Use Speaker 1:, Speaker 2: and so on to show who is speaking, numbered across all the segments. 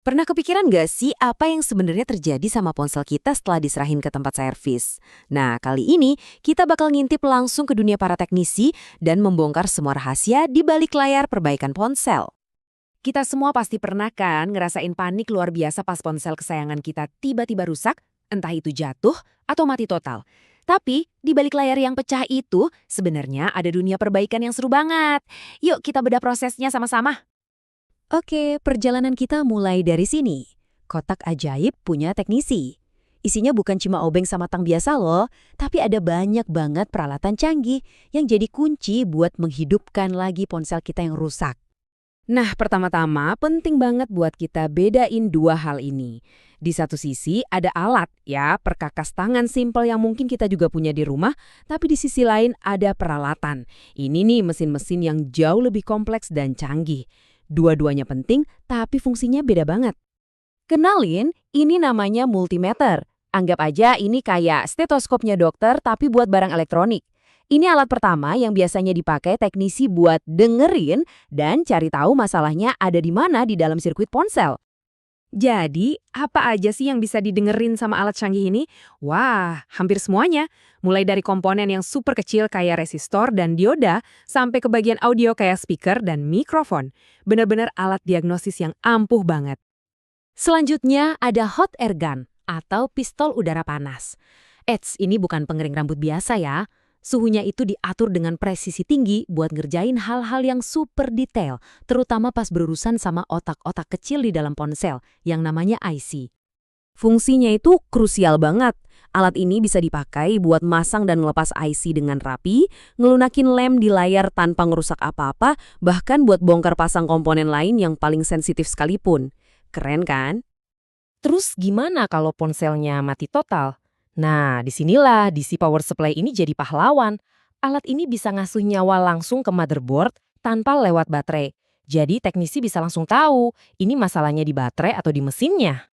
Speaker 1: Pernah kepikiran nggak sih apa yang sebenarnya terjadi sama ponsel kita setelah diserahin ke tempat servis? Nah, kali ini kita bakal ngintip langsung ke dunia para teknisi dan membongkar semua rahasia di balik layar perbaikan ponsel. Kita semua pasti pernah kan ngerasain panik luar biasa pas ponsel kesayangan kita tiba-tiba rusak, entah itu jatuh atau mati total. Tapi di balik layar yang pecah itu sebenarnya ada dunia perbaikan yang seru banget. Yuk kita bedah prosesnya sama-sama. Oke, perjalanan kita mulai dari sini. Kotak ajaib punya teknisi. Isinya bukan cuma obeng sama tang biasa loh, tapi ada banyak banget peralatan canggih yang jadi kunci buat menghidupkan lagi ponsel kita yang rusak. Nah, pertama-tama penting banget buat kita bedain dua hal ini. Di satu sisi ada alat ya, perkakas tangan simpel yang mungkin kita juga punya di rumah, tapi di sisi lain ada peralatan. Ini nih mesin-mesin yang jauh lebih kompleks dan canggih. Dua-duanya penting, tapi fungsinya beda banget. Kenalin, ini namanya multimeter. Anggap aja ini kayak stetoskopnya dokter tapi buat barang elektronik. Ini alat pertama yang biasanya dipakai teknisi buat dengerin dan cari tahu masalahnya ada di mana di dalam sirkuit ponsel. Jadi, apa aja sih yang bisa didengerin sama alat canggih ini? Wah, hampir semuanya. Mulai dari komponen yang super kecil kayak resistor dan dioda, sampai ke bagian audio kayak speaker dan mikrofon. Benar-benar alat diagnosis yang ampuh banget. Selanjutnya ada hot air gun atau pistol udara panas. Eits, ini bukan pengering rambut biasa ya. Suhunya itu diatur dengan presisi tinggi buat ngerjain hal-hal yang super detail, terutama pas berurusan sama otak-otak kecil di dalam ponsel, yang namanya IC. Fungsinya itu krusial banget. Alat ini bisa dipakai buat masang dan melepas IC dengan rapi, ngelunakin lem di layar tanpa ngerusak apa-apa, bahkan buat bongkar pasang komponen lain yang paling sensitif sekalipun. Keren kan? Terus gimana kalau ponselnya mati total? Nah, disinilah DC power supply ini jadi pahlawan. Alat ini bisa ngasuh nyawa langsung ke motherboard tanpa lewat baterai. Jadi teknisi bisa langsung tahu ini masalahnya di baterai atau di mesinnya.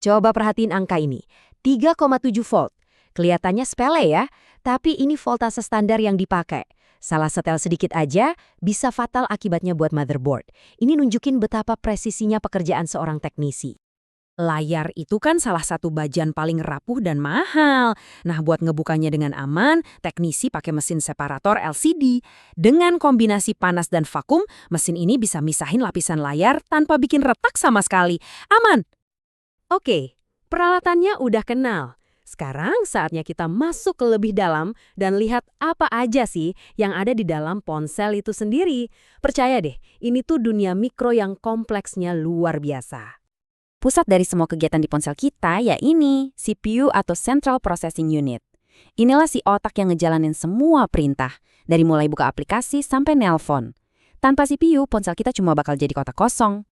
Speaker 1: Coba perhatiin angka ini, 3,7 volt. Kelihatannya sepele ya, tapi ini voltase standar yang dipakai. Salah setel sedikit aja bisa fatal akibatnya buat motherboard. Ini nunjukin betapa presisinya pekerjaan seorang teknisi. Layar itu kan salah satu bagian paling rapuh dan mahal. Nah, buat ngebukanya dengan aman, teknisi pakai mesin separator LCD. Dengan kombinasi panas dan vakum, mesin ini bisa misahin lapisan layar tanpa bikin retak sama sekali. Aman! Oke, peralatannya udah kenal. Sekarang saatnya kita masuk ke lebih dalam dan lihat apa aja sih yang ada di dalam ponsel itu sendiri. Percaya deh, ini tuh dunia mikro yang kompleksnya luar biasa. Pusat dari semua kegiatan di ponsel kita ya ini, CPU atau Central Processing Unit. Inilah si otak yang ngejalanin semua perintah, dari mulai buka aplikasi sampai nelpon. Tanpa CPU, ponsel kita cuma bakal jadi kotak kosong.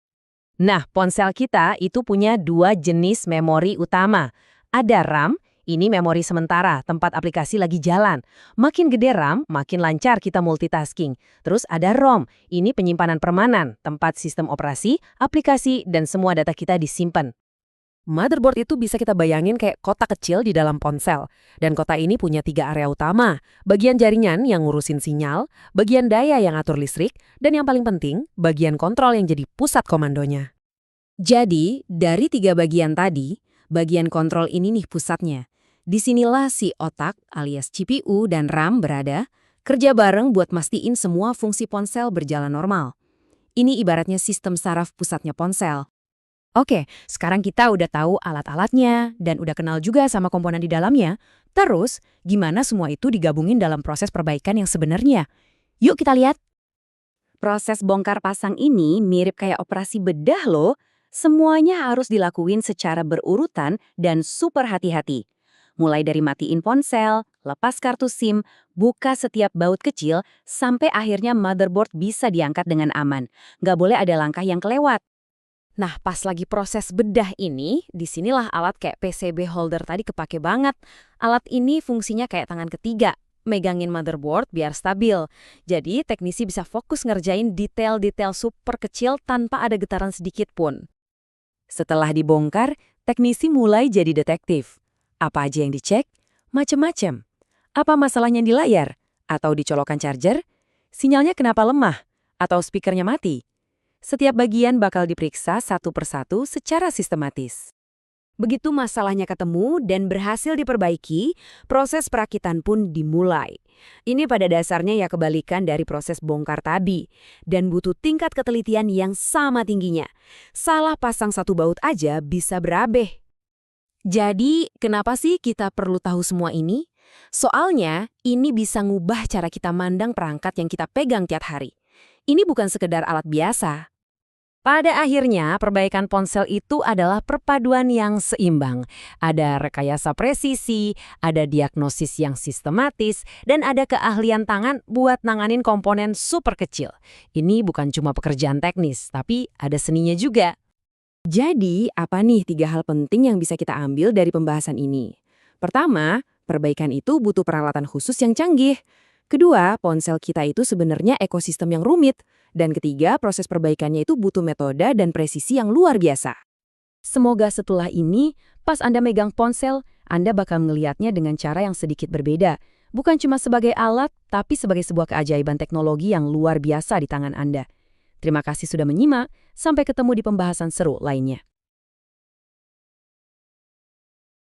Speaker 1: Nah, ponsel kita itu punya dua jenis memori utama. Ada RAM, ini memori sementara, tempat aplikasi lagi jalan. Makin gede RAM, makin lancar kita multitasking. Terus ada ROM, ini penyimpanan permanen, tempat sistem operasi, aplikasi, dan semua data kita disimpan. Motherboard itu bisa kita bayangin kayak kotak kecil di dalam ponsel. Dan kotak ini punya 3 area utama. Bagian jaringan yang ngurusin sinyal, bagian daya yang atur listrik, dan yang paling penting, bagian kontrol yang jadi pusat komandonya. Jadi, dari 3 bagian tadi, bagian kontrol ini nih pusatnya. Disinilah si otak alias CPU dan RAM berada, kerja bareng buat mastiin semua fungsi ponsel berjalan normal. Ini ibaratnya sistem saraf pusatnya ponsel. Oke, sekarang kita udah tahu alat-alatnya dan udah kenal juga sama komponen di dalamnya. Terus, gimana semua itu digabungin dalam proses perbaikan yang sebenarnya? Yuk kita lihat. Proses bongkar pasang ini mirip kayak operasi bedah loh. Semuanya harus dilakuin secara berurutan dan super hati-hati. Mulai dari matiin ponsel, lepas kartu SIM, buka setiap baut kecil, sampai akhirnya motherboard bisa diangkat dengan aman. Nggak boleh ada langkah yang kelewat. Nah, pas lagi proses bedah ini, disinilah alat kayak PCB holder tadi kepake banget. Alat ini fungsinya kayak tangan ketiga, megangin motherboard biar stabil. Jadi, teknisi bisa fokus ngerjain detail-detail super kecil tanpa ada getaran sedikit pun. Setelah dibongkar, teknisi mulai jadi detektif. Apa aja yang dicek? Macem-macem. Apa masalahnya di layar? Atau di colokan charger? Sinyalnya kenapa lemah? Atau speakernya mati? Setiap bagian bakal diperiksa satu persatu secara sistematis. Begitu masalahnya ketemu dan berhasil diperbaiki, proses perakitan pun dimulai. Ini pada dasarnya ya kebalikan dari proses bongkar tadi, dan butuh tingkat ketelitian yang sama tingginya. Salah pasang satu baut aja bisa berabe. Jadi, kenapa sih kita perlu tahu semua ini? Soalnya, ini bisa ngubah cara kita mandang perangkat yang kita pegang tiap hari. Ini bukan sekedar alat biasa. Pada akhirnya, perbaikan ponsel itu adalah perpaduan yang seimbang. Ada rekayasa presisi, ada diagnosis yang sistematis, dan ada keahlian tangan buat nanganin komponen super kecil. Ini bukan cuma pekerjaan teknis, tapi ada seninya juga. Jadi, apa nih 3 hal penting yang bisa kita ambil dari pembahasan ini? Pertama, perbaikan itu butuh peralatan khusus yang canggih. Kedua, ponsel kita itu sebenarnya ekosistem yang rumit. Dan ketiga, proses perbaikannya itu butuh metode dan presisi yang luar biasa. Semoga setelah ini, pas Anda megang ponsel, Anda bakal melihatnya dengan cara yang sedikit berbeda. Bukan cuma sebagai alat, tapi sebagai sebuah keajaiban teknologi yang luar biasa di tangan Anda. Terima kasih sudah menyimak, sampai ketemu di pembahasan seru lainnya.